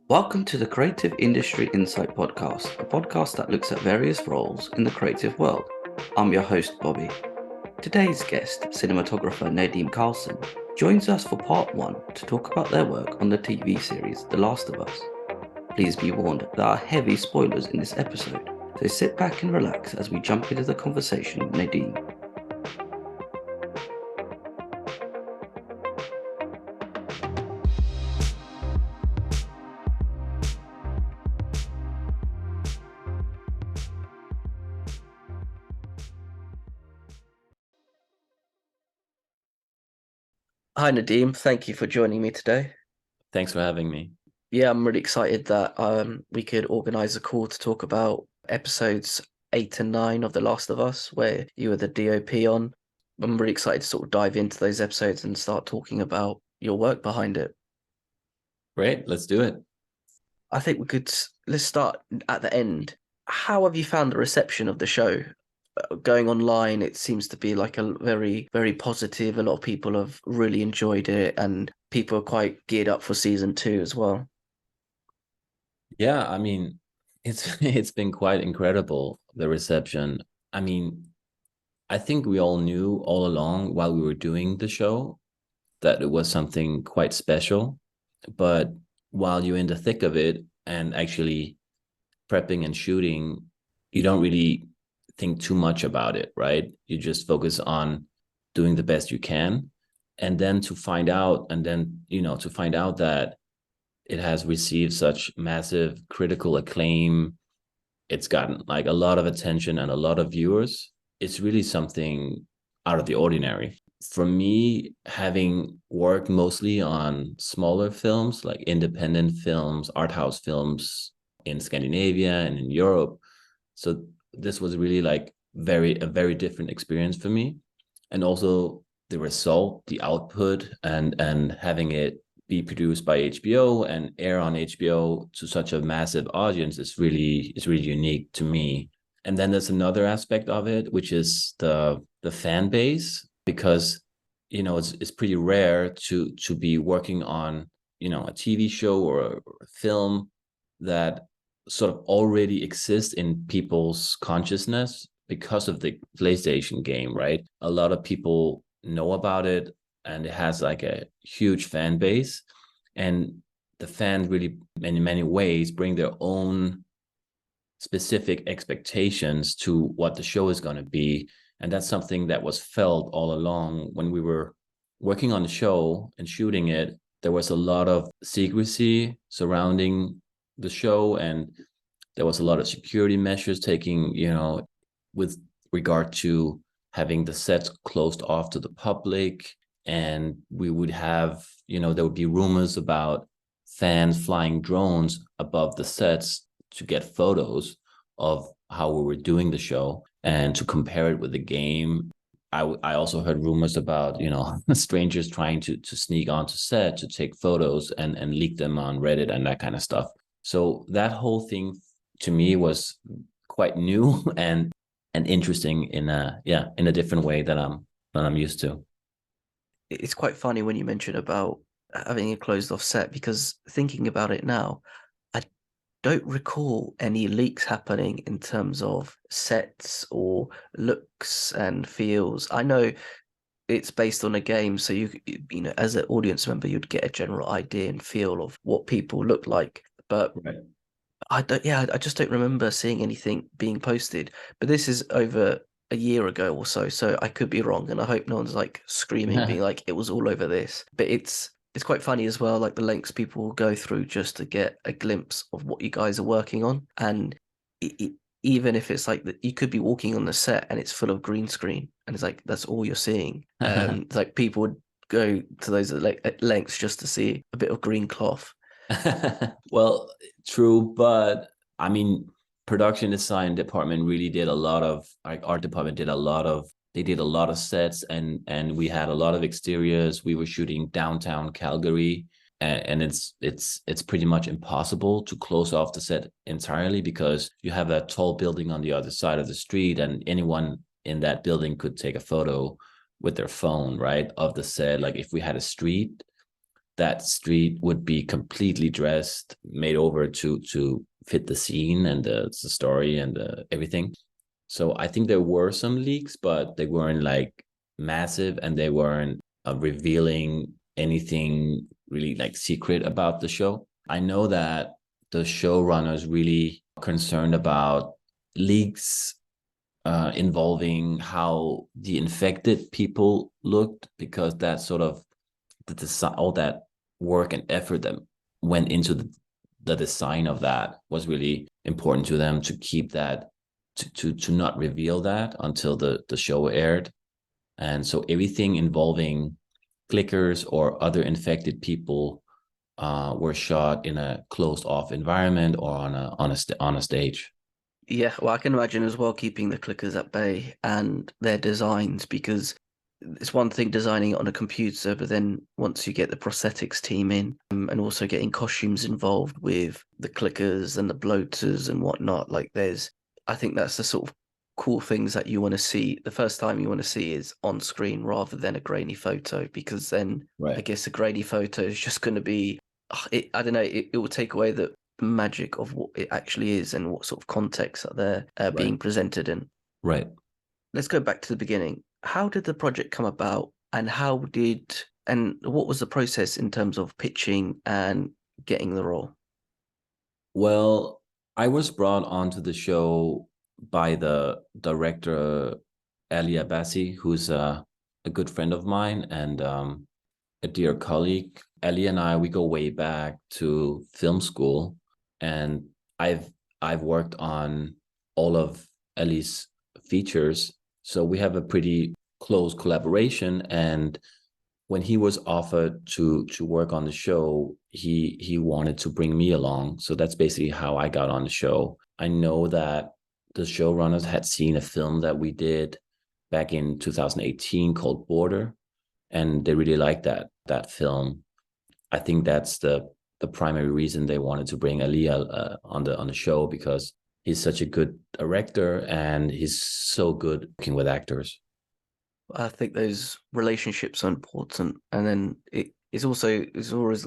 Welcome to the Creative Industry Insight podcast, a podcast that looks at various roles in the creative world. I'm your host, Bobby. Today's guest, cinematographer Nadim Carlsen, joins us for part one to talk about their work on the TV series The Last of Us. Please be warned, there are heavy spoilers in this episode, so sit back and relax as we jump into the conversation with Nadim. Hi Nadim, thank you for joining me today. Thanks for having me. Yeah, I'm really excited that we could organize a call to talk about episodes 8 and 9 of The Last of Us, where you were the DOP on. I'm really excited to sort of dive into those episodes and start talking about your work behind it. Great, let's do it. I think let's start at the end. How have you found the reception of the show? Going online, it seems to be like a very, very positive. A lot of people have really enjoyed it, and people are quite geared up for season 2 as well. Yeah, I mean, it's been quite incredible, the reception. I mean, I think we all knew all along while we were doing the show that it was something quite special. But while you're in the thick of it and actually prepping and shooting, you don't really think too much about it, right? You just focus on doing the best you can. And then to find out, to find out that it has received such massive critical acclaim. It's gotten like a lot of attention and a lot of viewers. It's really something out of the ordinary. For me, having worked mostly on smaller films, like independent films, art house films in Scandinavia and in Europe. So this was really like a very different experience for me. And also the result, the output, and having it be produced by HBO and air on HBO to such a massive audience is really unique to me. And then there's another aspect of it, which is the fan base, because it's pretty rare to be working on a TV show or a film that sort of already exists in people's consciousness because of the PlayStation game, right? A lot of people know about it, and it has like a huge fan base, and the fans really in many ways bring their own specific expectations to what the show is going to be. And that's something that was felt all along when we were working on the show and shooting it. There was a lot of secrecy surrounding the show, and there was a lot of security measures taking, with regard to having the sets closed off to the public. And we would have, there would be rumors about fans flying drones above the sets to get photos of how we were doing the show and to compare it with the game. I also heard rumors about, strangers trying to sneak onto set to take photos and leak them on Reddit and that kind of stuff. So that whole thing to me was quite new and interesting in a different way that I'm used to. It's quite funny when you mention about having a closed off set, because thinking about it now, I don't recall any leaks happening in terms of sets or looks and feels. I know it's based on a game, so as an audience member, you'd get a general idea and feel of what people look like. But Right. I just don't remember seeing anything being posted. But this is over a year ago or so, so I could be wrong, and I hope no one's like screaming, being like, it was all over this. But it's quite funny as well, like the lengths people will go through just to get a glimpse of what you guys are working on. And even if it's like that, you could be walking on the set and it's full of green screen, and it's like that's all you're seeing. It's like people would go to those lengths just to see a bit of green cloth. Well, true, but I mean, production design department really did a lot of, like, art department did a lot of, they did a lot of sets, and we had a lot of exteriors. We were shooting downtown Calgary, and it's pretty much impossible to close off the set entirely because you have a tall building on the other side of the street, and anyone in that building could take a photo with their phone, right, of the set. Like if we had a street that street would be completely dressed, made over to fit the scene and the story and everything. So I think there were some leaks, but they weren't like massive, and they weren't revealing anything really like secret about the show. I know that the showrunners really concerned about leaks involving how the infected people looked, because that sort of the design, all that work and effort that went into the design of that was really important to them, to keep that, to not reveal that until the show aired. And so everything involving clickers or other infected people were shot in a closed off environment or on a stage. Yeah, well, I can imagine as well keeping the clickers at bay and their designs, because it's one thing designing it on a computer, but then once you get the prosthetics team in, and also getting costumes involved with the clickers and the bloaters and whatnot, like I think that's the sort of cool things that you want to see. The first time you want to see is on screen rather than a grainy photo, because then I Right. guess a grainy photo is just going to be, I don't know, it will take away the magic of what it actually is and what sort of context that they're Right. being presented in. Right. Let's go back to the beginning. How did the project come about, and what was the process in terms of pitching and getting the role? Well, I was brought onto the show by the director Ali Abbasi, who's a good friend of mine and a dear colleague. Ali and I, we go way back to film school, and I've I've worked on all of Ali's features, so we have a pretty close collaboration. And when he was offered to work on the show, he wanted to bring me along. So that's basically how I got on the show. I know that the showrunners had seen a film that we did back in 2018 called Border, and they really liked that film. I think that's the primary reason they wanted to bring Ali on the show, because he's such a good director and he's so good working with actors. I think those relationships are important, and then it's always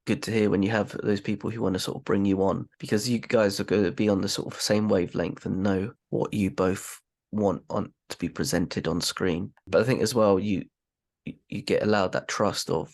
good to hear when you have those people who want to sort of bring you on, because you guys are going to be on the sort of same wavelength and know what you both want on to be presented on screen. But I think as well you get allowed that trust of,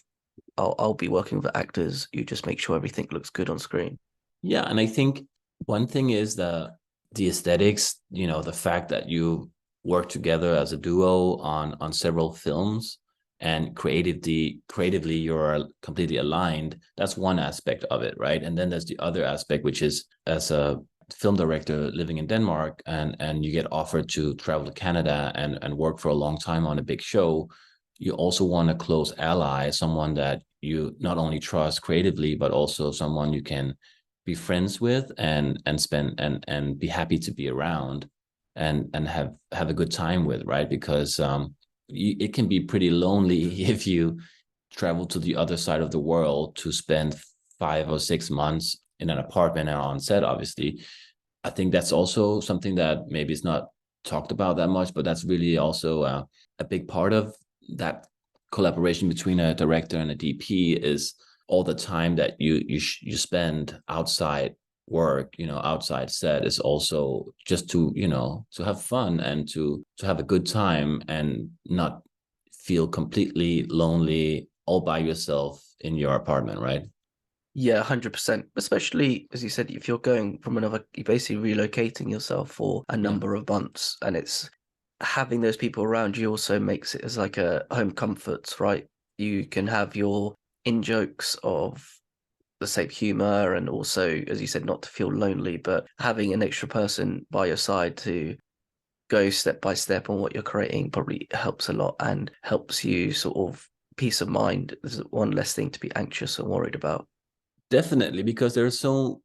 I'll be working with actors. You just make sure everything looks good on screen. Yeah, and I think one thing is the aesthetics, the fact that you work together as a duo on several films, and creatively you're completely aligned. That's one aspect of it, right? And then there's the other aspect, which is, as a film director living in Denmark, and you get offered to travel to Canada and work for a long time on a big show, you also want a close ally, someone that you not only trust creatively, but also someone you can be friends with and spend and be happy to be around and have a good time with, right? Because it can be pretty lonely if you travel to the other side of the world to spend 5 or 6 months in an apartment and on set, obviously. I think that's also something that maybe is not talked about that much, but that's really also a big part of that collaboration between a director and a DP, is all the time that you spend outside work, outside set, is also just to have fun and to have a good time and not feel completely lonely all by yourself in your apartment, right? Yeah, 100%. Especially as you said, if you're going from you're basically relocating yourself for a Yeah. number of months, and it's having those people around you also makes it as like a home comforts, right? You can have your in jokes of the same humor, and also, as you said, not to feel lonely, but having an extra person by your side to go step by step on what you're creating probably helps a lot and helps you sort of peace of mind. There's one less thing to be anxious and worried about. Definitely, because there's so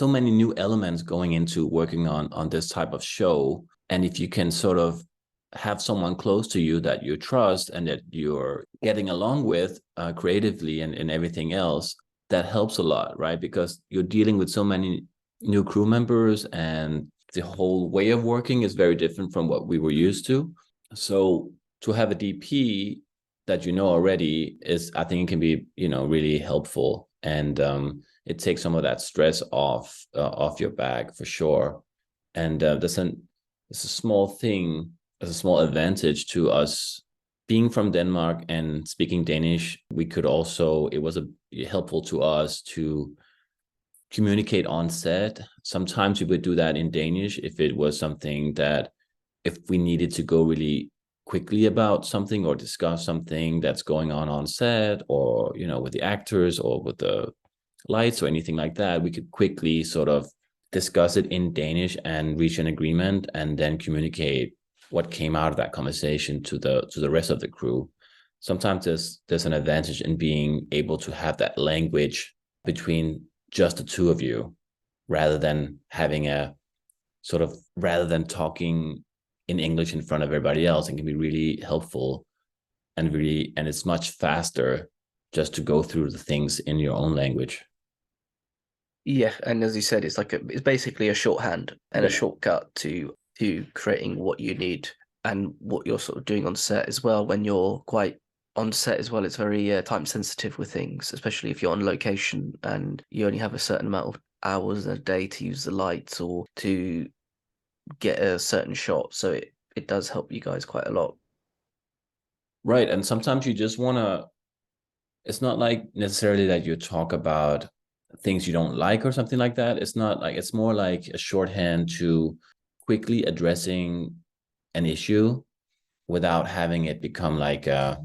many new elements going into working on this type of show. And if you can sort of have someone close to you that you trust and that you're getting along with creatively and everything else, that helps a lot, right? Because you're dealing with so many new crew members, and the whole way of working is very different from what we were used to. So to have a DP that you know already is, I think, it can be, really helpful, and it takes some of that stress off your back for sure. And it's a small thing, it's a small advantage to us being from Denmark and speaking Danish. It was helpful to us to communicate on set. Sometimes we would do that in Danish if it was something that, if we needed to go really quickly about something or discuss something that's going on set, or with the actors or with the lights or anything like that, we could quickly sort of discuss it in Danish and reach an agreement, and then communicate what came out of that conversation to the rest of the crew. Sometimes there's an advantage in being able to have that language between just the two of you, rather than having rather than talking in English in front of everybody else. It can be really helpful, and it's much faster just to go through the things in your own language. Yeah, and as you said, it's basically a shorthand and a Yeah. shortcut to creating what you need and what you're sort of doing on set as well. When you're quite on set as well, it's very time sensitive with things, especially if you're on location and you only have a certain amount of hours in a day to use the lights or to get a certain shot. So it does help you guys quite a lot. Right. And sometimes you just want to, it's not like necessarily that you talk about things you don't like or something like that. It's not like, it's more like a shorthand to quickly addressing an issue without having it become like a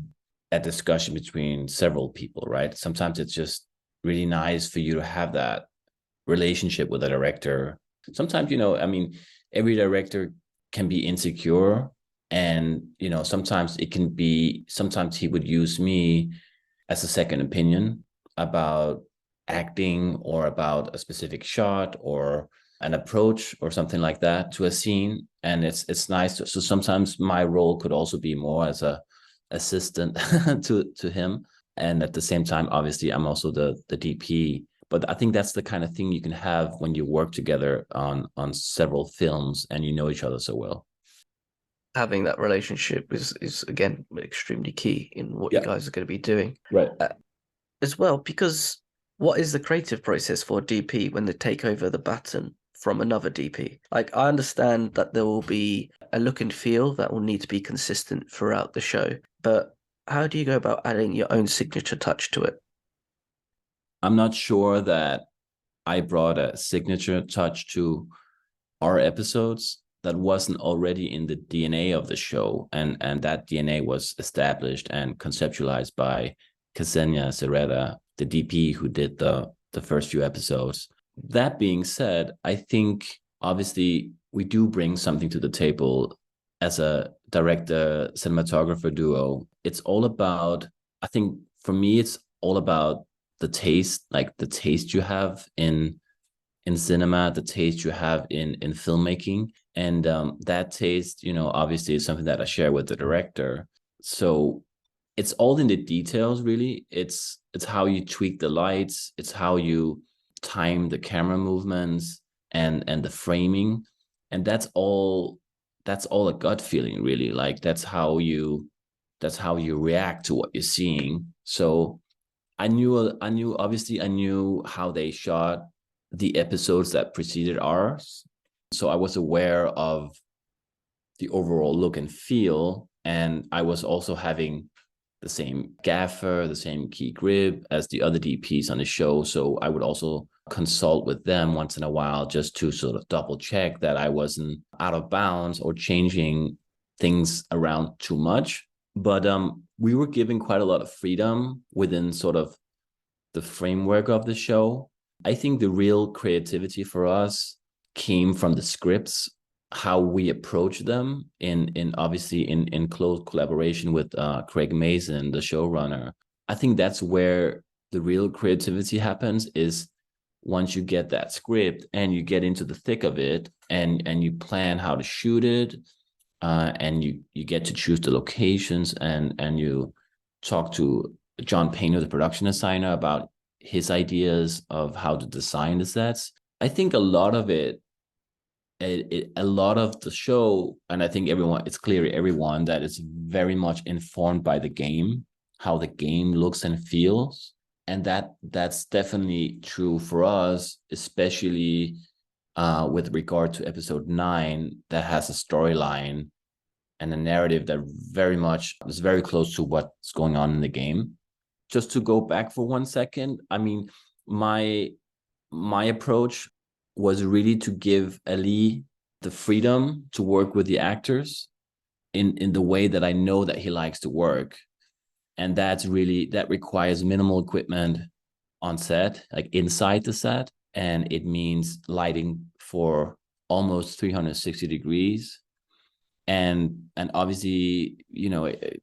discussion between several people, right? Sometimes it's just really nice for you to have that relationship with a director. Sometimes, I mean, every director can be insecure, and sometimes sometimes he would use me as a second opinion about acting, or about a specific shot, or an approach, or something like that to a scene. And it's nice so sometimes my role could also be more as a assistant to him, and at the same time, obviously, I'm also the DP. But I think that's the kind of thing you can have when you work together on several films and you know each other so well. Having that relationship is again extremely key in what you Yeah, guys are going to be doing. right. As well, because what is the creative process for a DP when they take over the baton from another DP? Like, I understand that there will be a look and feel that will need to be consistent throughout the show, but how do you go about adding your own signature touch to it? I'm not sure that I brought a signature touch to our episodes that wasn't already in the DNA of the show, and that DNA was established and conceptualized by Ksenia Sereda, the DP who did the first few episodes. That being said, I think obviously we do bring something to the table as a director cinematographer duo. It's all about, I think for me, it's all about the taste, like the taste you have in cinema, the taste you have in filmmaking, and that taste, obviously, is something that I share with the director. So it's all in the details, really. It's how you tweak the lights, it's how you time the camera movements and the framing, and that's all a gut feeling, really. Like that's how you react to what you're seeing. So I knew how they shot the episodes that preceded ours. So I was aware of the overall look and feel. And I was also having the same gaffer, the same key grip as the other DPs on the show. So I would also consult with them once in a while just to sort of double check that I wasn't out of bounds or changing things around too much. But we were given quite a lot of freedom within sort of the framework of the show. I think the real creativity for us came from the scripts, how we approach them in obviously in close collaboration with Craig Mason, the showrunner. I think that's where the real creativity happens, is once you get that script and you get into the thick of it, and you plan how to shoot it, and you get to choose the locations, and you talk to John Painter, the production designer, about his ideas of how to design the sets. I think a lot of a lot of the show, and I think everyone, it's clear to everyone that it's very much informed by the game. how the game looks and feels. And that's definitely true for us, especially with regard to episode 9, that has a storyline and a narrative that very much is very close to what's going on in the game. Just to go back for 1 second, I mean, my approach was really to give Ali the freedom to work with the actors in the way that I know that he likes to work. And that requires minimal equipment on set, like inside the set. And it means lighting for almost 360 degrees. And obviously,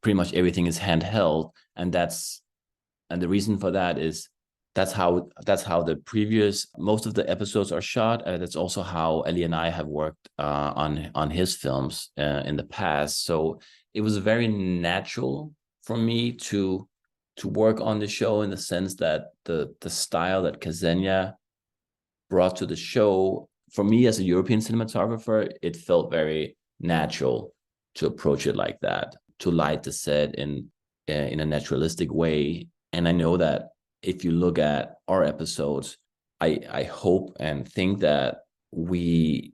pretty much everything is handheld. And the reason for that is that's how the previous most of the episodes are shot. That's also how Ellie and I have worked on his films in the past. So it was very natural for me to work on the show, in the sense that the style that Ksenia brought to the show, for me as a European cinematographer, it felt very natural to approach it like that, to light the set in a naturalistic way. And I know that if you look at our episodes, I hope and think that we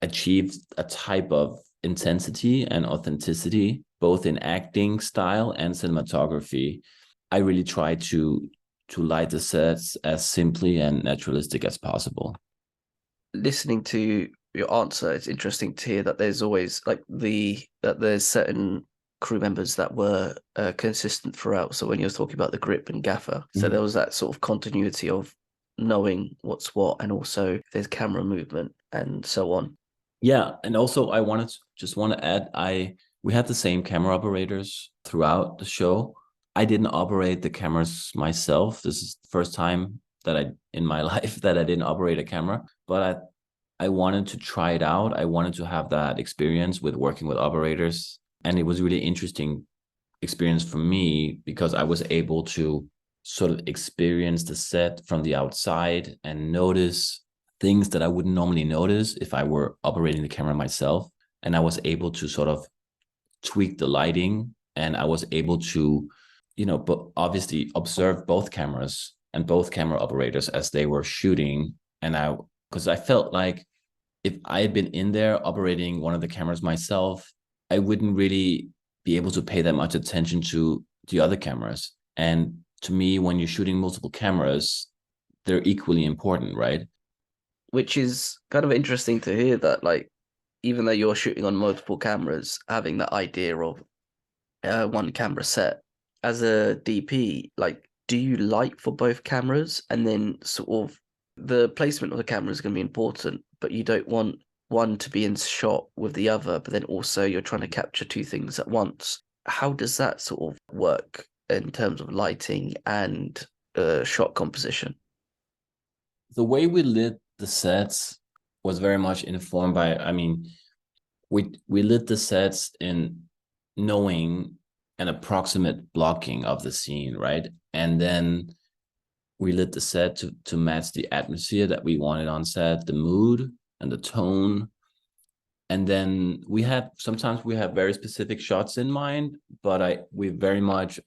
achieved a type of intensity and authenticity, both in acting style and cinematography. I really try to light the sets as simply and naturalistic as possible. Listening to your answer, it's interesting to hear that there's always that there's certain crew members that were consistent throughout. So when you were talking about the grip and gaffer, so there was that sort of continuity of knowing what's what, and also there's camera movement and so on. Yeah, and also I want to add, we had the same camera operators throughout the show. I didn't operate the cameras myself. This is the first time that in my life that I didn't operate a camera, but I wanted to try it out. I wanted to have that experience with working with operators, and it was really interesting experience for me because I was able to sort of experience the set from the outside and notice things that I wouldn't normally notice if I were operating the camera myself. And I was able to sort of tweak the lighting, and I was able to, but obviously observe both cameras and both camera operators as they were shooting. Because I felt like if I had been in there operating one of the cameras myself, I wouldn't really be able to pay that much attention to the other cameras. And to me, when you're shooting multiple cameras, they're equally important, right? Which is kind of interesting to hear that, like, even though you're shooting on multiple cameras, having that idea of one camera set. As a DP, like, do you light for both cameras, and then sort of the placement of the camera is going to be important, but you don't want one to be in shot with the other, but then also you're trying to capture two things at once. How does that sort of work in terms of lighting and shot composition? The way we lit the sets was very much informed by, I mean, we lit the sets in knowing an approximate blocking of the scene, right? And then we lit the set to match the atmosphere that we wanted on set, the mood and the tone. And then sometimes we have very specific shots in mind, but we very much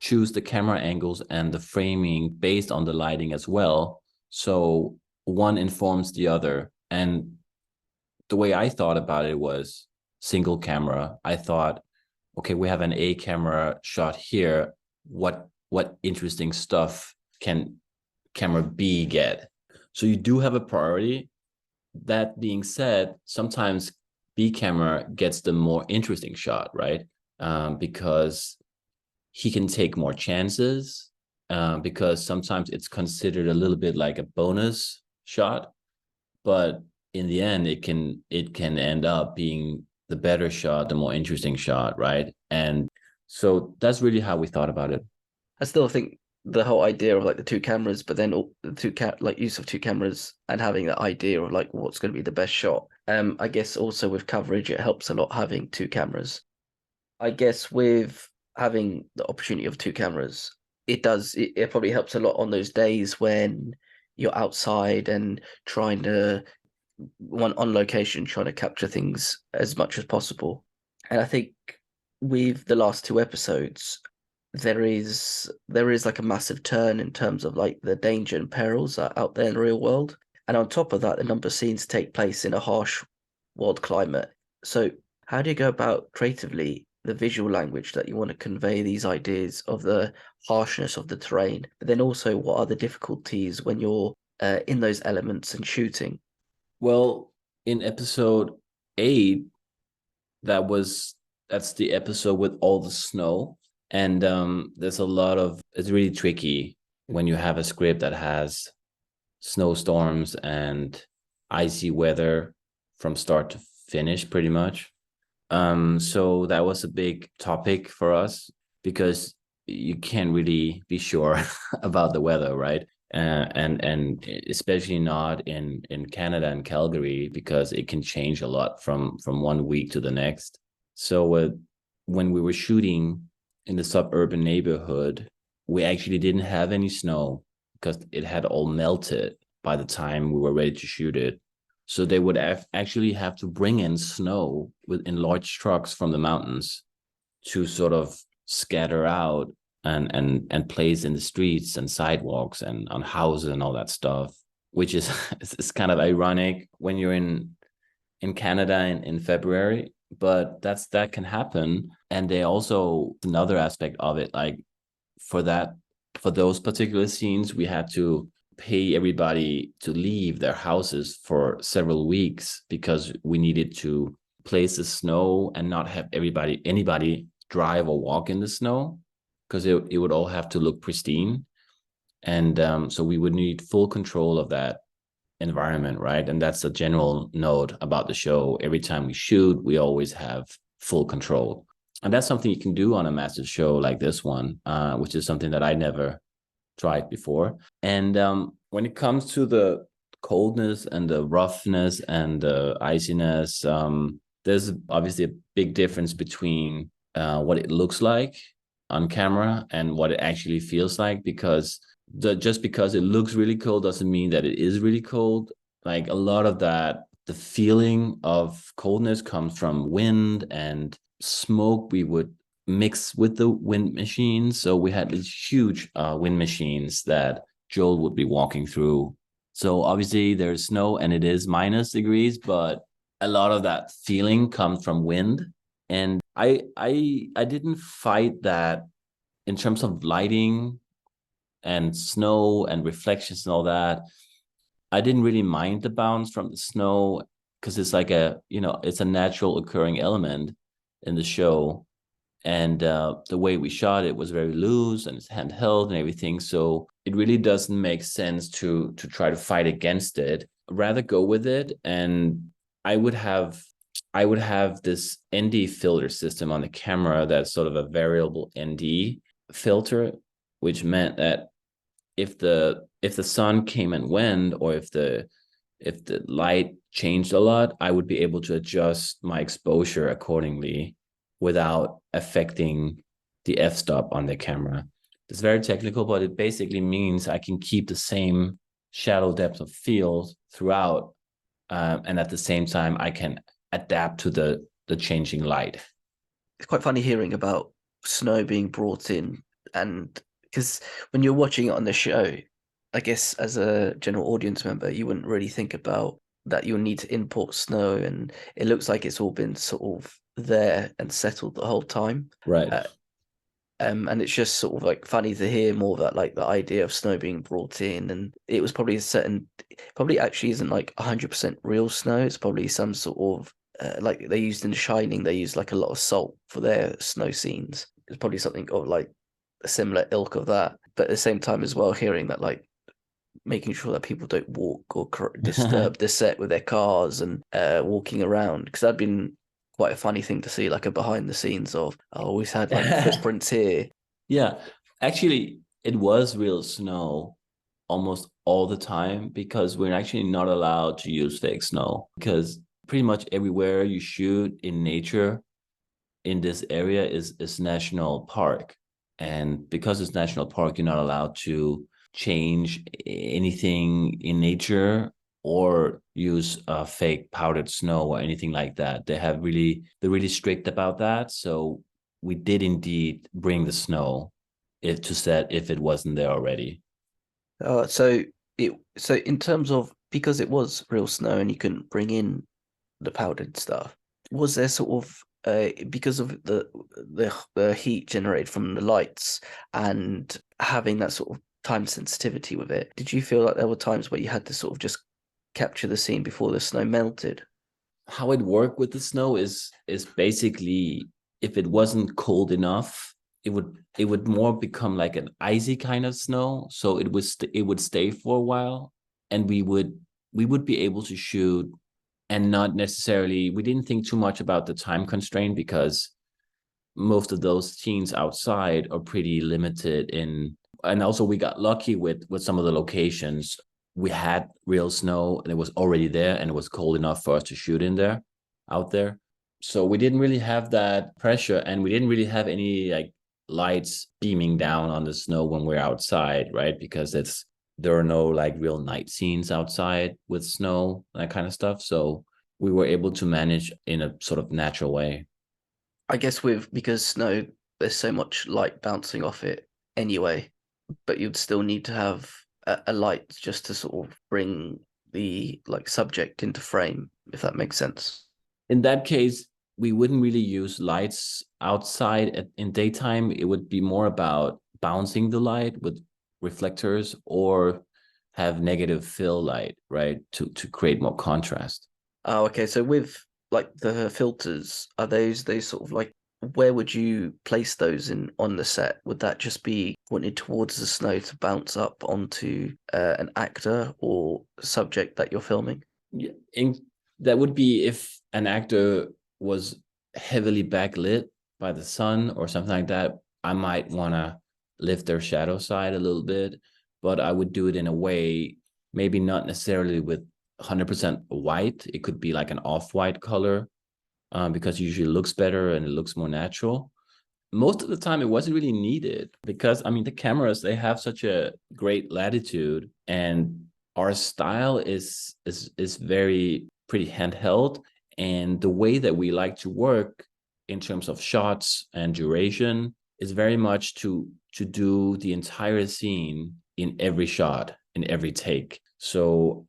choose the camera angles and the framing based on the lighting as well. So one informs the other. And the way I thought about it was single camera. I thought, okay, we have an A camera shot here. What interesting stuff can camera B get? So you do have a priority. That being said, sometimes B camera gets the more interesting shot, right? Because he can take more chances, because sometimes it's considered a little bit like a bonus shot, but in the end, it can end up being the better shot, the more interesting shot, right? And so that's really how we thought about it. I still think the whole idea of like the two cameras, but then the like use of two cameras and having that idea of like what's going to be the best shot. I guess also with coverage, it helps a lot having two cameras. I guess with having the opportunity of two cameras, it probably helps a lot on those days when you're outside and trying to one on location, trying to capture things as much as possible. And I think with the last two episodes, there is like a massive turn in terms of like the danger and perils that are out there in the real world. And on top of that, the number of scenes take place in a harsh world climate. So how do you go about creatively the visual language that you want to convey these ideas of the harshness of the terrain, but then also what are the difficulties when you're in those elements and shooting? Well, in episode 8, that's the episode with all the snow. And there's a lot of it's really tricky when you have a script that has snowstorms and icy weather from start to finish pretty much. So that was a big topic for us because you can't really be sure about the weather, right? And especially not in Canada and Calgary, because it can change a lot from one week to the next. So when we were shooting in the suburban neighborhood, we actually didn't have any snow because it had all melted by the time we were ready to shoot it. So they would actually have to bring in snow in large trucks from the mountains to sort of scatter out and place in the streets and sidewalks and on houses and all that stuff, which is it's kind of ironic when you're in Canada in February, but that can happen. And they also, another aspect of it, like for those particular scenes, we had to pay everybody to leave their houses for several weeks because we needed to place the snow and not have anybody drive or walk in the snow, because it would all have to look pristine. And so we would need full control of that environment, right? And that's a general note about the show. Every time we shoot, we always have full control. And that's something you can do on a massive show like this one, which is something that I never tried before. And when it comes to the coldness and the roughness and the iciness, there's obviously a big difference between what it looks like on camera and what it actually feels like, because just because it looks really cold doesn't mean that it is really cold. Like a lot of that, the feeling of coldness comes from wind and smoke we would mix with the wind machines. So we had these huge wind machines that Joel would be walking through. So obviously there's snow and it is -degrees, but a lot of that feeling comes from wind. And I didn't fight that in terms of lighting and snow and reflections and all that. I didn't really mind the bounce from the snow because it's like it's a natural occurring element in the show. And the way we shot it was very loose and it's handheld and everything. So it really doesn't make sense to try to fight against it. Rather go with it. And I would have this ND filter system on the camera that's sort of a variable ND filter, which meant that if the sun came and went, or if the light changed a lot, I would be able to adjust my exposure accordingly without affecting the f-stop on the camera. It's very technical, but it basically means I can keep the same shadow depth of field throughout, and at the same time I can adapt to the changing light. It's quite funny hearing about snow being brought in, and because when you're watching it on the show, I guess as a general audience member, you wouldn't really think about that you'll need to import snow, and it looks like it's all been sort of there and settled the whole time. Right. And it's just sort of like funny to hear more of that, like the idea of snow being brought in, and it was probably probably actually isn't like 100% real snow. It's probably some sort of like they used in The Shining, they used like a lot of salt for their snow scenes. It's probably something of like a similar ilk of that, but at the same time as well, hearing that like making sure that people don't walk or disturb the set with their cars and walking around, because that'd been quite a funny thing to see, like a behind the scenes of I always had like footprints here. Yeah, actually, it was real snow almost all the time because we're actually not allowed to use fake snow, because pretty much everywhere you shoot in nature in this area is national park. And because it's national park, you're not allowed to change anything in nature or use fake powdered snow or anything like that. They're really strict about that. So we did indeed bring the snow, if to set if it wasn't there already. So so in terms of, because it was real snow and you couldn't bring in the powdered stuff, was there sort of because of the heat generated from the lights and having that sort of time sensitivity with it, did you feel like there were times where you had to sort of just capture the scene before the snow melted? How it worked with the snow is basically if it wasn't cold enough, it would more become like an icy kind of snow. So it would stay for a while, and we would be able to shoot and not necessarily we didn't think too much about the time constraint because most of those scenes outside are pretty limited in, and also we got lucky with some of the locations. We had real snow and it was already there and it was cold enough for us to shoot in there out there. So we didn't really have that pressure and we didn't really have any like lights beaming down on the snow when we're outside, right? Because there are no like real night scenes outside with snow, that kind of stuff. So we were able to manage in a sort of natural way. I guess with, because snow, there's so much light bouncing off it anyway, but you'd still need to have a light just to sort of bring the like subject into frame, if that makes sense. In that case, we wouldn't really use lights outside in daytime. It would be more about bouncing the light with reflectors or have negative fill light, right? To create more contrast. Oh, okay. So with like the filters, are those sort of like, where would you place those in on the set? Would that just be pointed towards the snow to bounce up onto an actor or subject that you're filming? Yeah, that would be if an actor was heavily backlit by the sun or something like that. I might want to lift their shadow side a little bit, but I would do it in a way, maybe not necessarily with 100% white. It could be like an off-white color because it usually looks better and it looks more natural. Most of the time, it wasn't really needed because, I mean, the cameras, they have such a great latitude and our style is very pretty handheld, and the way that we like to work in terms of shots and duration is very much to do the entire scene in every shot, in every take. So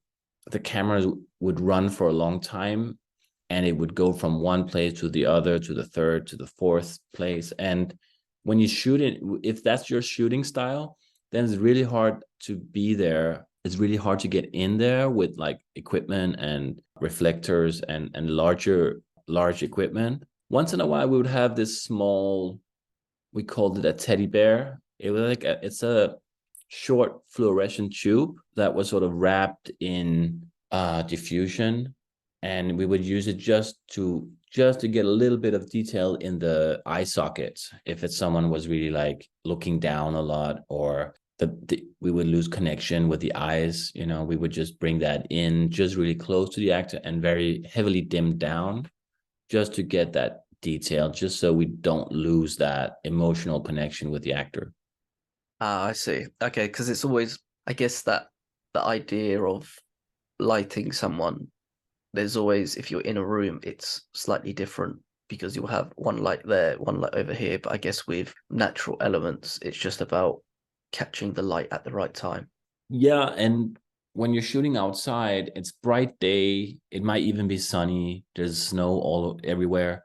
the cameras would run for a long time and it would go from one place to the other, to the third, to the fourth place. And when you shoot it, if that's your shooting style, then it's really hard to be there. It's really hard to get in there with like equipment and reflectors and large equipment. Once in a while, we would have this small, we called it a teddy bear. It was like it's a short fluorescent tube that was sort of wrapped in diffusion, and we would use it just to get a little bit of detail in the eye sockets if it's someone was really like looking down a lot, or we would lose connection with the eyes. We would just bring that in just really close to the actor and very heavily dimmed down just to get that detail, just so we don't lose that emotional connection with the actor. Ah, I see. Okay, because it's always, I guess, that the idea of lighting someone, there's always, if you're in a room, it's slightly different because you'll have one light there, one light over here. But I guess with natural elements, it's just about catching the light at the right time. Yeah, and when you're shooting outside, it's bright day. It might even be sunny. There's snow all everywhere.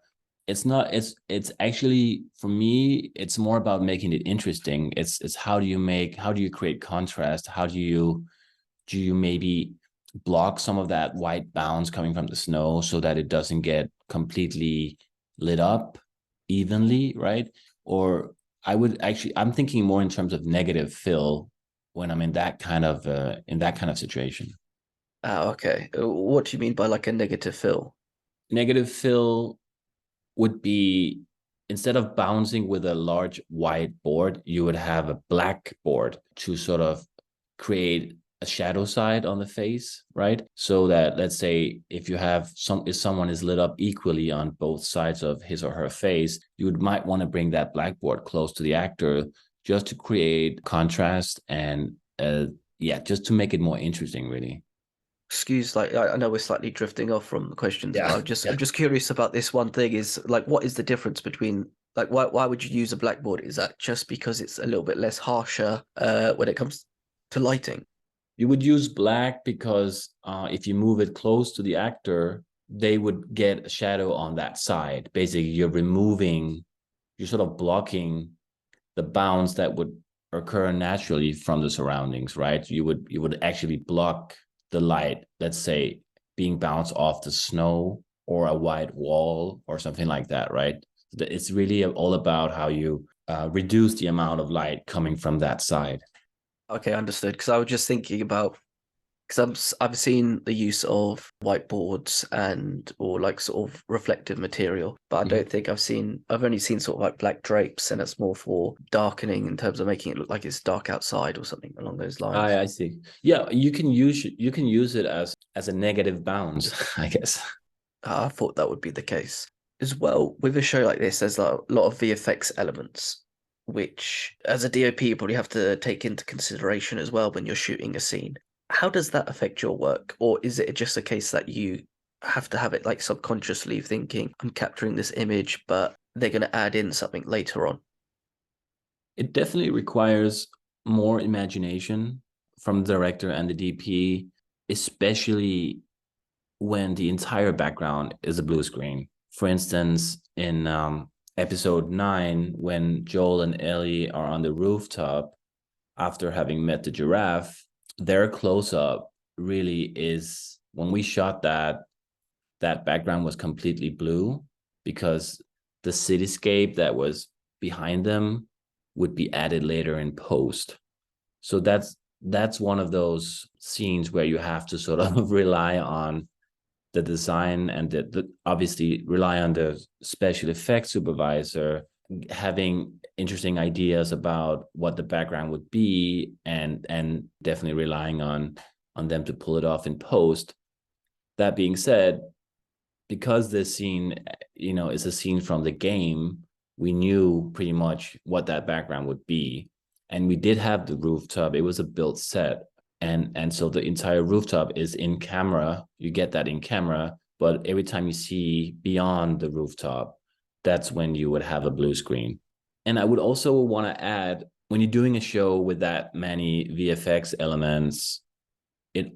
It's not. It's actually for me. It's more about making it interesting. It's how do you create contrast? How do you maybe block some of that white bounce coming from the snow so that it doesn't get completely lit up evenly, right? Or I'm thinking more in terms of negative fill when I'm in that kind of situation. Ah, okay. What do you mean by like a negative fill? Negative fill would be, instead of bouncing with a large white board, you would have a black board to sort of create a shadow side on the face, right? So that, let's say, if someone is lit up equally on both sides of his or her face, might want to bring that blackboard close to the actor just to create contrast and yeah, just to make it more interesting, really. Excuse, like I know we're slightly drifting off from the questions, but Yeah. I'm Yeah. just curious about this one thing, is like, what is the difference between Like, why would you use a blackboard? Is that just because it's a little bit less harsher when it comes to lighting? You would use black because if you move it close to the actor, they would get a shadow on that side. Basically, you're sort of blocking the bounce that would occur naturally from the surroundings, right? You would actually block the light, let's say, being bounced off the snow or a white wall or something like that, right? It's really all about how you reduce the amount of light coming from that side. Okay, understood. Because I was just thinking about because I've seen the use of whiteboards and or like sort of reflective material, but I Mhm. don't think I've only seen sort of like black drapes, and it's more for darkening in terms of making it look like it's dark outside or something along those lines. I see. Yeah, you can use it as a negative bounce, I guess. I thought that would be the case. As well, with a show like this, there's like a lot of VFX elements, which as a DOP you probably have to take into consideration as well when you're shooting a scene. How does that affect your work? Or is it just a case that you have to have it like subconsciously thinking, I'm capturing this image, but they're going to add in something later on? It definitely requires more imagination from the director and the DP, especially when the entire background is a blue screen. For instance, in episode 9, when Joel and Ellie are on the rooftop after having met the giraffe, their close up really is when we shot that background was completely blue because the cityscape that was behind them would be added later in post. So that's one of those scenes where you have to sort of rely on the design and obviously rely on the special effects supervisor having interesting ideas about what the background would be, and definitely relying on them to pull it off in post. That being said, because this scene, is a scene from the game, we knew pretty much what that background would be. And we did have the rooftop. It was a built set. And so the entire rooftop is in camera. You get that in camera, but every time you see beyond the rooftop, that's when you would have a blue screen. And I would also want to add, when you're doing a show with that many VFX elements, it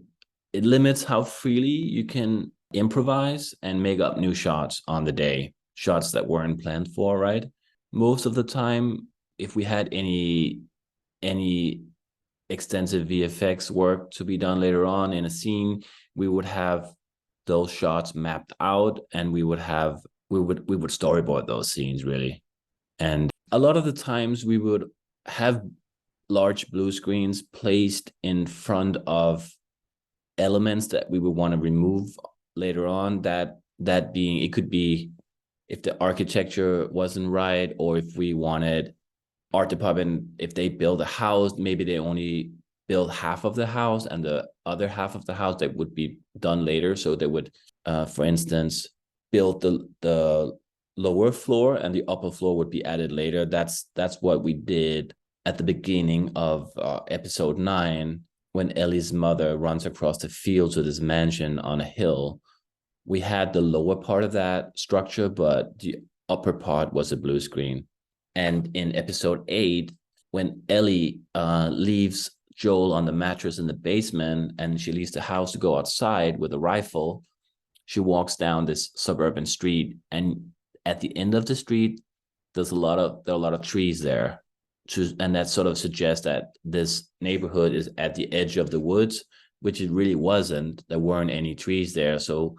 it limits how freely you can improvise and make up new shots on the day, shots that weren't planned for, right? Most of the time, if we had any extensive VFX work to be done later on in a scene, we would have those shots mapped out, and we would storyboard those scenes really. And a lot of the times we would have large blue screens placed in front of elements that we would want to remove later on. That being, it could be if the architecture wasn't right, or if we wanted art department, if they build a house, maybe they only build half of the house, and the other half of the house that would be done later. So they would, for instance, build the lower floor, and the upper floor would be added later. That's what we did at the beginning of episode 9, when Ellie's mother runs across the field to this mansion on a hill. We had the lower part of that structure, but the upper part was a blue screen. And in episode 8, when Ellie leaves Joel on the mattress in the basement, and she leaves the house to go outside with a rifle, she walks down this suburban street, and at the end of the street, there are a lot of trees there, and that sort of suggests that this neighborhood is at the edge of the woods, which it really wasn't. There weren't any trees there, so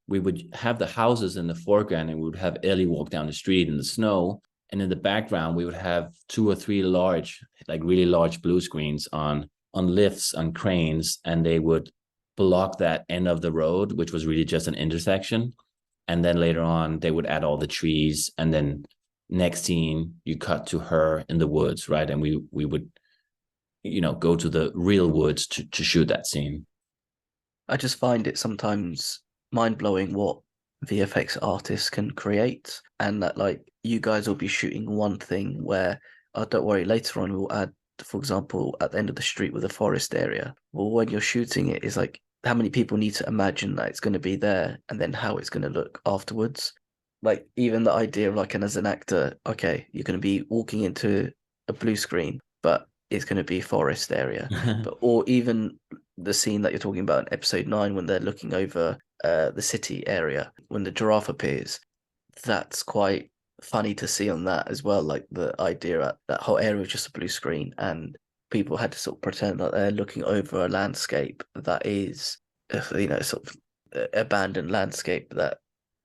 we would have the houses in the foreground, and we would have Ellie walk down the street in the snow, and in the background we would have 2 or 3 large, like really large blue screens on lifts, on cranes, and they would block that end of the road, which was really just an intersection. And then later on they would add all the trees, and then next scene you cut to her in the woods, right? And we would go to the real woods to shoot that scene. I just find it sometimes mind blowing what VFX artists can create, and that like you guys will be shooting one thing where, oh, don't worry, later on we'll add, for example, at the end of the street with a forest area. Well, when you're shooting it, it's like how many people need to imagine that it's going to be there, and then how it's going to look afterwards. Like even the idea of like, and as an actor, okay, you're going to be walking into a blue screen, but it's going to be forest area. But or even the scene that you're talking about in episode 9 when they're looking over the city area when the giraffe appears, that's quite funny to see on that as well. Like the idea that that whole area was just a blue screen and people had to sort of pretend that they're looking over a landscape that is, sort of abandoned landscape that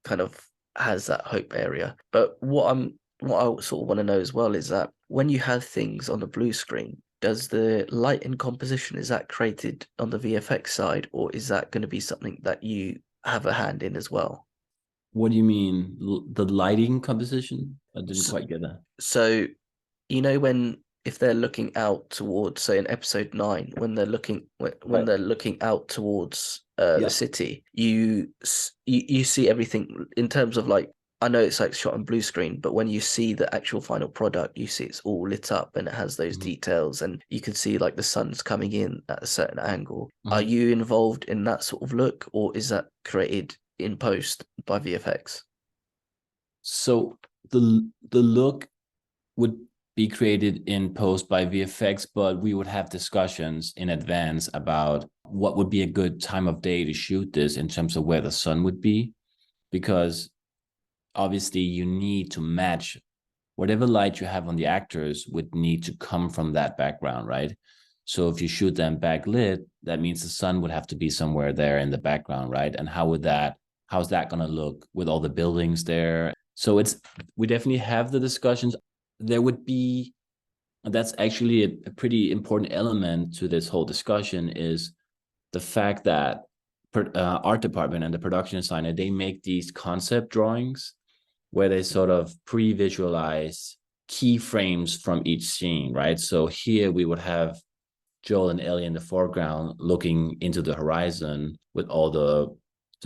kind of has that hope area. But what I sort of want to know as well is that when you have things on the blue screen, does the light and composition, is that created on the VFX side, or is that going to be something that you have a hand in as well? What do you mean? The lighting composition? I didn't So, quite get that. so when if they're looking out towards, say in episode 9, when Right. they're looking out towards the Yeah. city, you see everything in terms of like, I know it's like shot on blue screen, but when you see the actual final product, you see it's all lit up and it has those Mhm. details, and you can see like the sun's coming in at a certain angle. Are Mhm. you involved in that sort of look, or is that created in post by VFX? So the look would be created in post by VFX, but we would have discussions in advance about what would be a good time of day to shoot this in terms of where the sun would be, because obviously you need to match whatever light you have on the actors would need to come from that background, right? So if you shoot them backlit, that means the sun would have to be somewhere there in the background, right? And how's that going to look with all the buildings there? So we definitely have the discussions. There would be, that's actually a pretty important element to this whole discussion is the fact that art department and the production designer, they make these concept drawings where they sort of pre-visualize keyframes from each scene, right? So here we would have Joel and Ellie in the foreground looking into the horizon with all the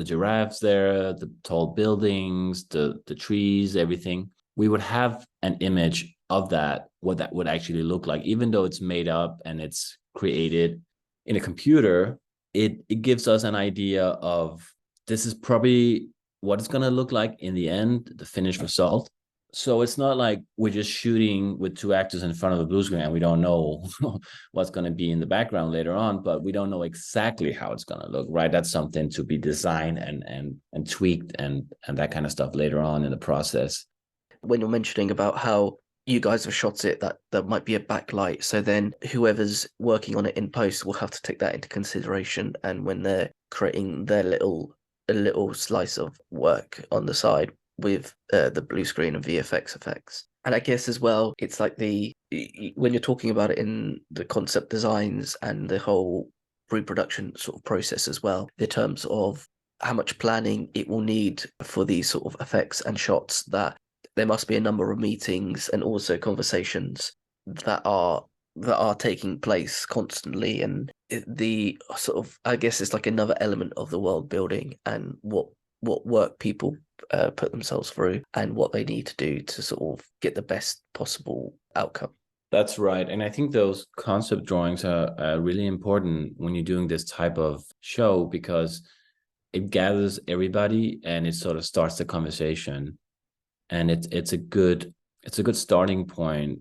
giraffes there, the tall buildings, the trees, everything. We would have an image of that, what that would actually look like, even though it's made up and it's created in a computer. It gives us an idea of this is probably what it's going to look like in the end, the finished result. So it's not like we're just shooting with two actors in front of a blue screen and we don't know what's going to be in the background later on, but we don't know exactly how it's going to look, right? That's something to be designed and tweaked and that kind of stuff later on in the process. When you're mentioning about how you guys have shot it, that there might be a backlight, so then whoever's working on it in post will have to take that into consideration, and when they're creating their a little slice of work on the side with the blue screen and VFX effects. And I guess as well, it's like when you're talking about it in the concept designs and the whole pre-production sort of process as well, the terms of how much planning it will need for these sort of effects and shots, that there must be a number of meetings and also conversations that are taking place constantly, and the sort of, I guess it's like another element of the world building and what work people put themselves through and what they need to do to sort of get the best possible outcome. That's right. And I think those concept drawings are really important when you're doing this type of show because it gathers everybody and it sort of starts the conversation. And it's a good starting point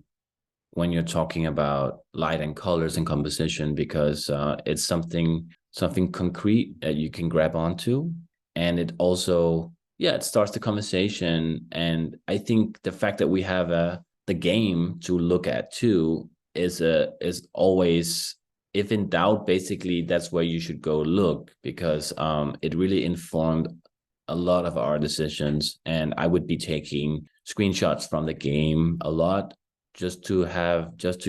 when you're talking about light and colors and composition because it's something concrete that you can grab onto, and it also it starts the conversation. And I think the fact that we have the game to look at too is always, if in doubt, basically that's where you should go look because it really informed a lot of our decisions. And I would be taking screenshots from the game a lot just to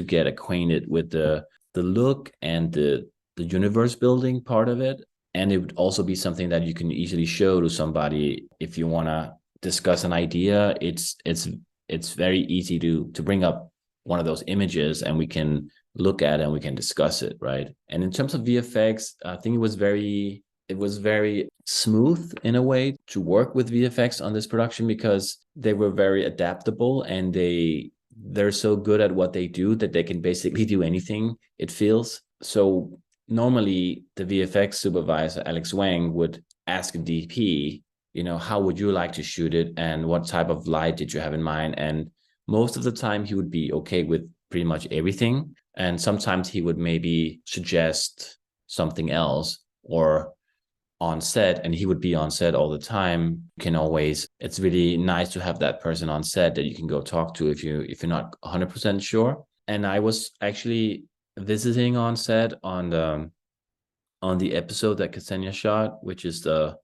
get acquainted with the look and the universe building part of it. And it would also be something that you can easily show to somebody if you want to discuss an idea. It's very easy to bring up one of those images and we can look at it and we can discuss it, right? And in terms of VFX, I think it was very smooth in a way to work with VFX on this production because they were very adaptable and they're so good at what they do that they can basically do anything, it feels. So normally the VFX supervisor, Alex Wang, would ask a DP how would you like to shoot it, and what type of light did you have in mind? And most of the time he would be okay with pretty much everything, and sometimes he would maybe suggest something else, or on set, and he would be on set all the time. You can always, it's really nice to have that person on set that you can go talk to if you're not 100% sure. And I was actually visiting on set on the episode that Ksenia shot, which is the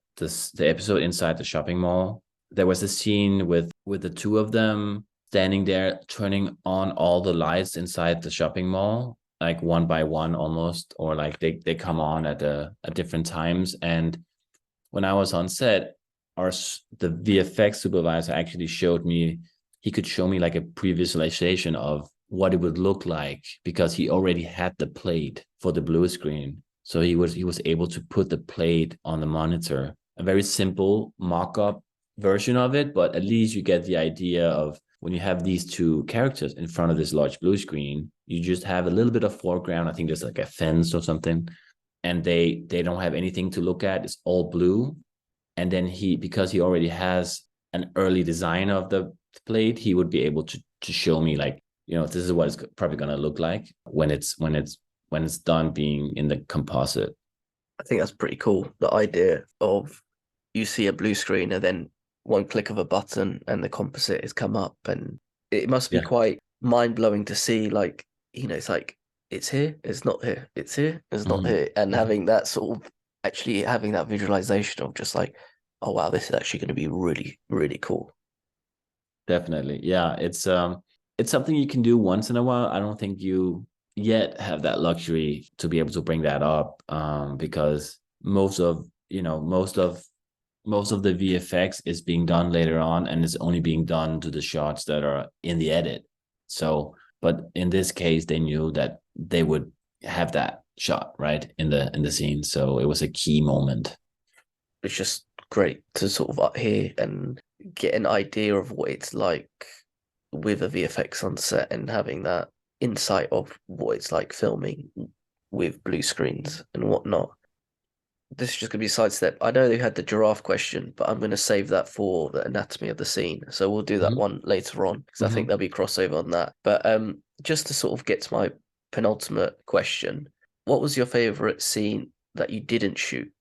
episode inside the shopping mall. There was a scene with the two of them standing there turning on all the lights inside the shopping mall, like one by one almost, or like they come on at different times. And when I was on set, the VFX supervisor actually showed me, he could show me like a pre-visualization of what it would look like, because he already had the plate for the blue screen. So he was able to put the plate on the monitor. A very simple mock-up version of it, but at least you get the idea of when you have these two characters in front of this large blue screen, you just have a little bit of foreground. I think there's like a fence or something, and they don't have anything to look at. It's all blue. And then because he already has an early design of the plate, he would be able to show me like, this is what it's probably going to look like when it's done being in the composite. I think that's pretty cool. The idea of you see a blue screen and then one click of a button and the composite has come up, and it must be Yeah. quite mind blowing to see, like, it's like, it's here, it's not here, it's here, it's not here. And having that sort of, actually having that visualization of just like, oh wow, this is actually going to be really, really cool. Definitely. Yeah. It's something you can do once in a while. I don't think you yet have that luxury to be able to bring that up, because most of the VFX is being done later on, and it's only being done to the shots that are in the edit. So, but in this case, they knew that they would have that shot right in the scene. So it was a key moment. It's just great to sort of hear and get an idea of what it's like with a VFX on set, and having that insight of what it's like filming with blue screens and whatnot. This is just going to be a sidestep. I know they had the giraffe question, but I'm going to save that for the anatomy of the scene. So we'll do that Mm-hmm. one later on, because I think there'll be crossover on that. But just to sort of get to my penultimate question, what was your favorite scene that you didn't shoot?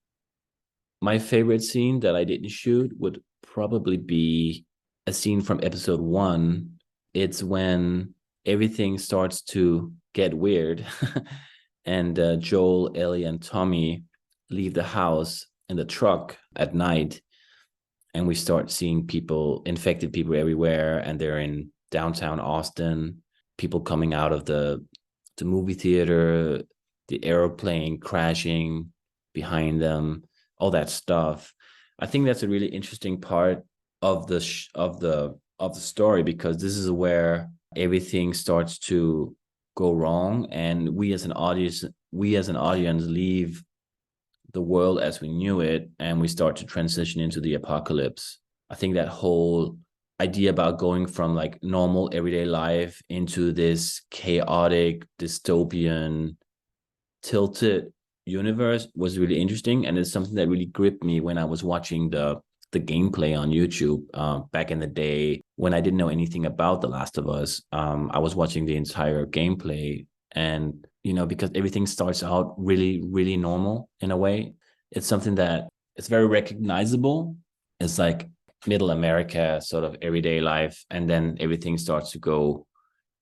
My favorite scene that I didn't shoot would probably be a scene from episode 1. It's when everything starts to get weird and Joel, Ellie, and Tommy leave the house in the truck at night, and we start seeing infected people everywhere, and they're in downtown Austin, people coming out of the movie theater, the airplane crashing behind them, all that stuff. I think that's a really interesting part of the story, because this is where everything starts to go wrong, and we as an audience leave the world as we knew it, and we start to transition into the apocalypse. I think that whole idea about going from like normal everyday life into this chaotic dystopian tilted universe was really interesting, and it's something that really gripped me when I was watching the gameplay on YouTube back in the day when I didn't know anything about The Last of Us. I was watching the entire gameplay, and because everything starts out really, really normal in a way, it's something that it's very recognizable. It's like middle America sort of everyday life, and then everything starts to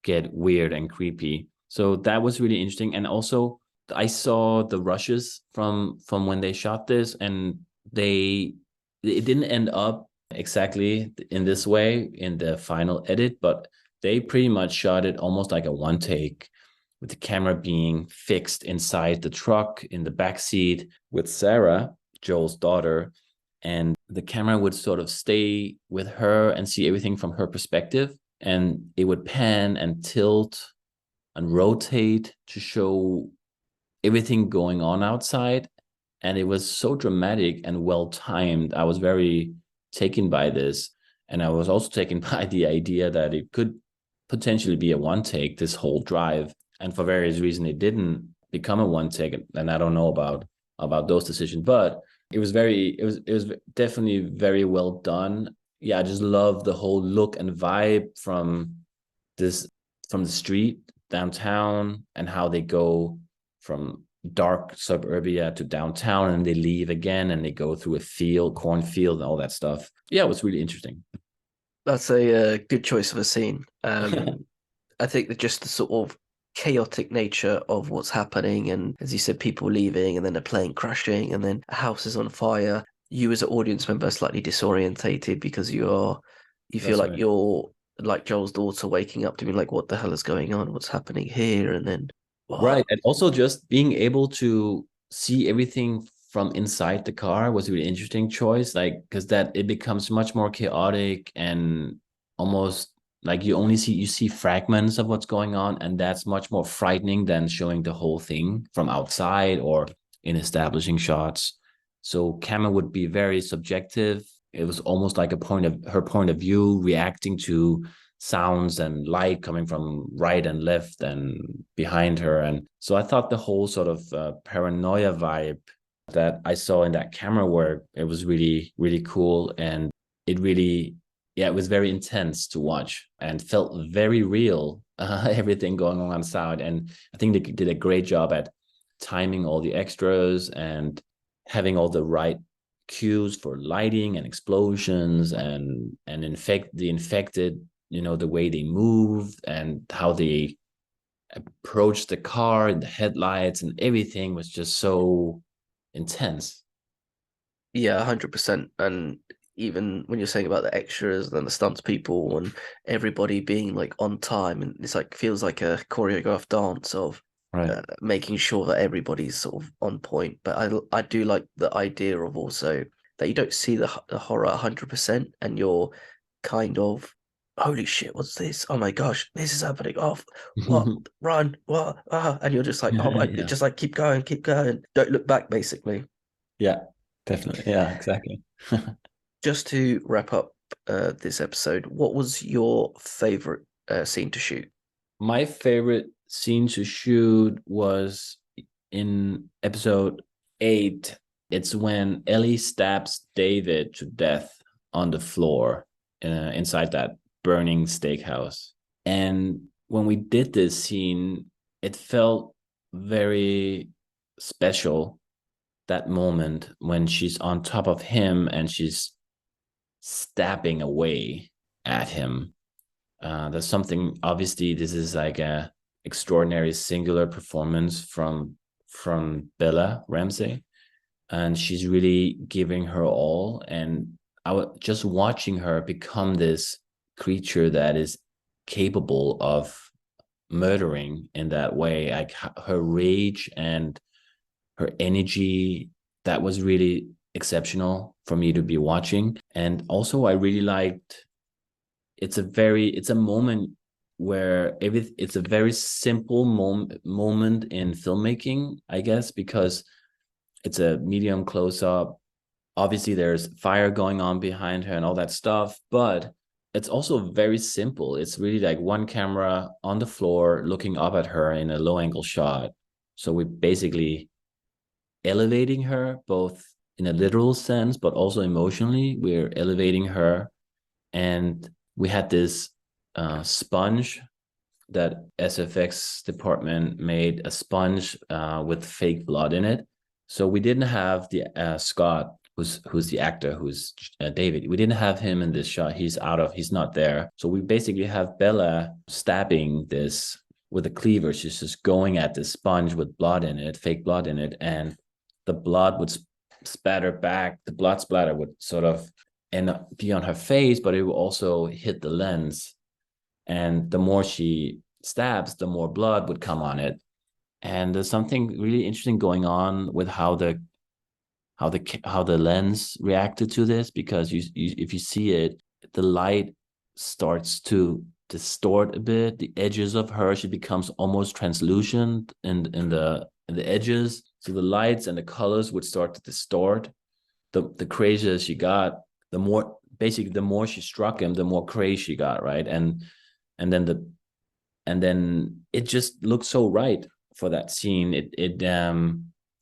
get weird and creepy. So that was really interesting. And also I saw the rushes from when they shot this, and it didn't end up exactly in this way in the final edit, but they pretty much shot it almost like a one take, with the camera being fixed inside the truck in the back seat with Sarah, Joel's daughter, and the camera would sort of stay with her and see everything from her perspective, and it would pan and tilt and rotate to show everything going on outside. And it was so dramatic and well timed. I was very taken by this, and I was also taken by the idea that it could potentially be a one take, this whole drive. And for various reasons, it didn't become a one take, and I don't know about those decisions. But it was definitely very well done. Yeah, I just love the whole look and vibe this from the street downtown, and how they go from dark suburbia to downtown, and they leave again, and they go through a cornfield, and all that stuff. Yeah, it was really interesting. That's a good choice of a scene. I think that just the sort of chaotic nature of what's happening, and as you said, people leaving, and then a plane crashing, and then a house is on fire. You as an audience member are slightly disorientated because you feel That's like right. you're like Joel's daughter waking up to be like, what the hell is going on? What's happening here? And then, what? Right. And also just being able to see everything from inside the car was a really interesting choice. Like, because that it becomes much more chaotic and almost like you see fragments of what's going on, and that's much more frightening than showing the whole thing from outside or in establishing shots. So camera would be very subjective. It was almost like her point of view reacting to sounds and light coming from right and left and behind her. And so I thought the whole sort of paranoia vibe that I saw in that camera work, it was really, really cool. And it really, yeah, it was very intense to watch and felt very real, everything going on outside. And I think they did a great job at timing all the extras and having all the right cues for lighting and explosions and infected, the way they move and how they approach the car and the headlights, and everything was just so intense. Yeah, 100%. And even when you're saying about the extras and the stunts people and everybody being like on time, and it's like feels like a choreographed dance of Right. making sure that everybody's sort of on point. But I do like the idea of also that you don't see the horror 100%, and you're kind of, holy shit, what's this? Oh my gosh, this is happening. Oh, what? Run, what? Ah, and you're just like, oh my, Yeah. just like keep going, don't look back, basically. Yeah, definitely. Yeah, exactly. Just to wrap up this episode, what was your favorite scene to shoot? My favorite scene to shoot was in episode 8. It's when Ellie stabs David to death on the floor inside that burning steakhouse. And when we did this scene, it felt very special, that moment when she's on top of him and she's stabbing away at him. There's something, obviously this is like a extraordinary singular performance from Bella Ramsey, and she's really giving her all. And I was just watching her become this creature that is capable of murdering in that way, like her rage and her energy, that was really exceptional for me to be watching. And also I really liked, it's a moment where it's a very simple moment in filmmaking, I guess, because it's a medium close up. Obviously there's fire going on behind her and all that stuff, but it's also very simple. It's really like one camera on the floor looking up at her in a low angle shot. So we basically elevating her both in a literal sense, but also emotionally. We're elevating her. And we had this sponge that SFX department made, a sponge with fake blood in it. So we didn't have the Scott, who's the actor, who's David. We didn't have him in this shot. He's not there. So we basically have Bella stabbing this with a cleaver. She's just going at this sponge with blood in it, fake blood in it, and the blood would spatter back. The blood splatter would sort of and be on her face, but it will also hit the lens. And the more she stabs, the more blood would come on it. And there's something really interesting going on with how the lens reacted to this, because if you see it, the light starts to distort a bit the edges of her. She becomes almost translucent in the edges. So the lights and the colors would start to distort. The crazier she got, the more she struck him, the more crazy she got, right? And then it just looked so right for that scene. It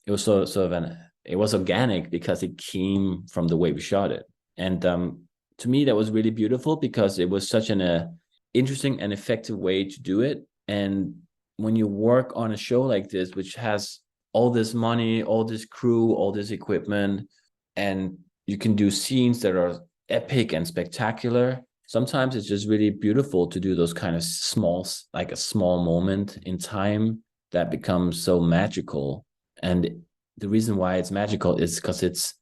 was sort of an it was organic because it came from the way we shot it. And to me, that was really beautiful because it was such an interesting and effective way to do it. And when you work on a show like this, which has all this money, all this crew, all this equipment, and you can do scenes that are epic and spectacular, sometimes it's just really beautiful to do those kind of small, like a small moment in time that becomes so magical. And the reason why it's magical is because it's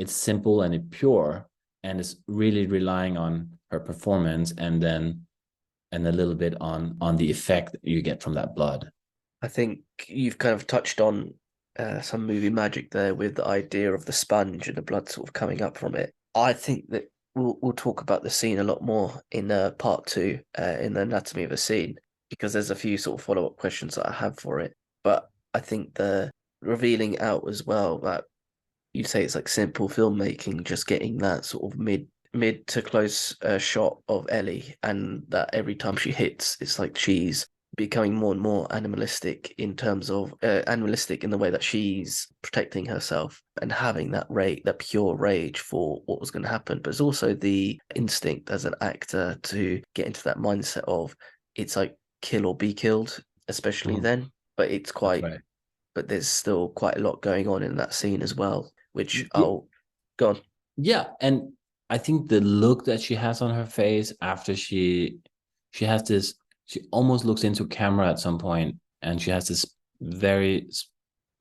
simple and it's pure, and it's really relying on her performance, and a little bit on the effect that you get from that blood. I think you've kind of touched on some movie magic there with the idea of the sponge and the blood sort of coming up from it. I think that we'll talk about the scene a lot more in part two in the anatomy of a scene, because there's a few sort of follow-up questions that I have for it. But I think the revealing out as well that you say it's like simple filmmaking, just getting that sort of mid to close shot of Ellie, and that every time she hits, it's like she's becoming more and more animalistic in terms of animalistic in the way that she's protecting herself and having that pure rage for what was going to happen. But it's also the instinct as an actor to get into that mindset of it's like kill or be killed, especially then. But it's quite, Right. but there's still quite a lot going on in that scene as well, which I'll go on. Yeah, and I think the look that she has on her face after she has this, she almost looks into camera at some point, and she has this very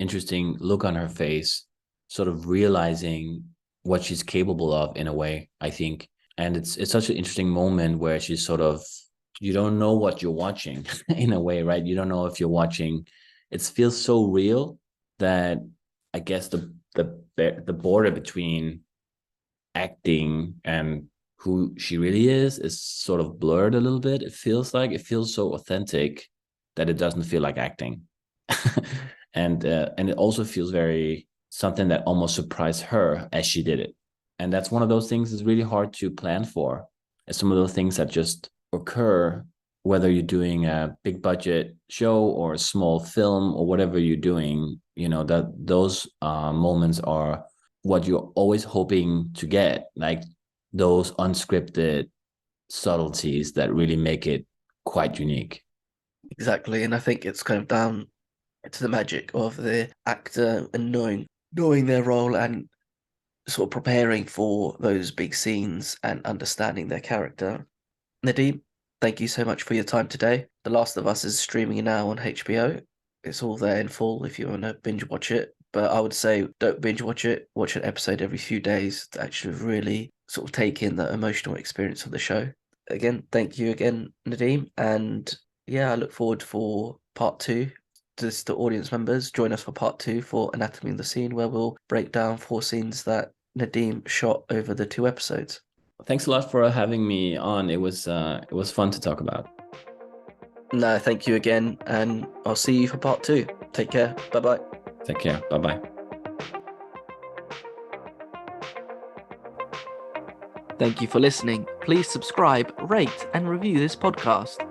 interesting look on her face, sort of realizing what she's capable of in a way, I think. And it's such an interesting moment where she's sort of, you don't know what you're watching in a way, right? You don't know if you're watching, it feels so real that I guess the border between acting and who she really is sort of blurred a little bit. It feels so authentic that it doesn't feel like acting. And it also feels very something that almost surprised her as she did it. And that's one of those things that's really hard to plan for. It's some of those things that just occur, whether you're doing a big budget show or a small film or whatever you're doing, that those moments are what you're always hoping to get, like those unscripted subtleties that really make it quite unique. Exactly, and I think it's kind of down to the magic of the actor and knowing their role and sort of preparing for those big scenes and understanding their character. Nadim, thank you so much for your time today. The Last of Us is streaming now on HBO. It's all there in full if you want to binge watch it. But I would say don't binge watch it. Watch an episode every few days to actually really sort of take in the emotional experience of the show. Again, thank you again, Nadim. And yeah, I look forward for part two. Just the audience members, join us for part two for Anatomy of the Scene, where we'll break down 4 scenes that Nadim shot over the 2 episodes. Thanks a lot for having me on. It was fun to talk about. No, thank you again, and I'll see you for part 2. Take care. Bye bye. Take care. Bye bye. Thank you for listening. Please subscribe, rate, and review this podcast.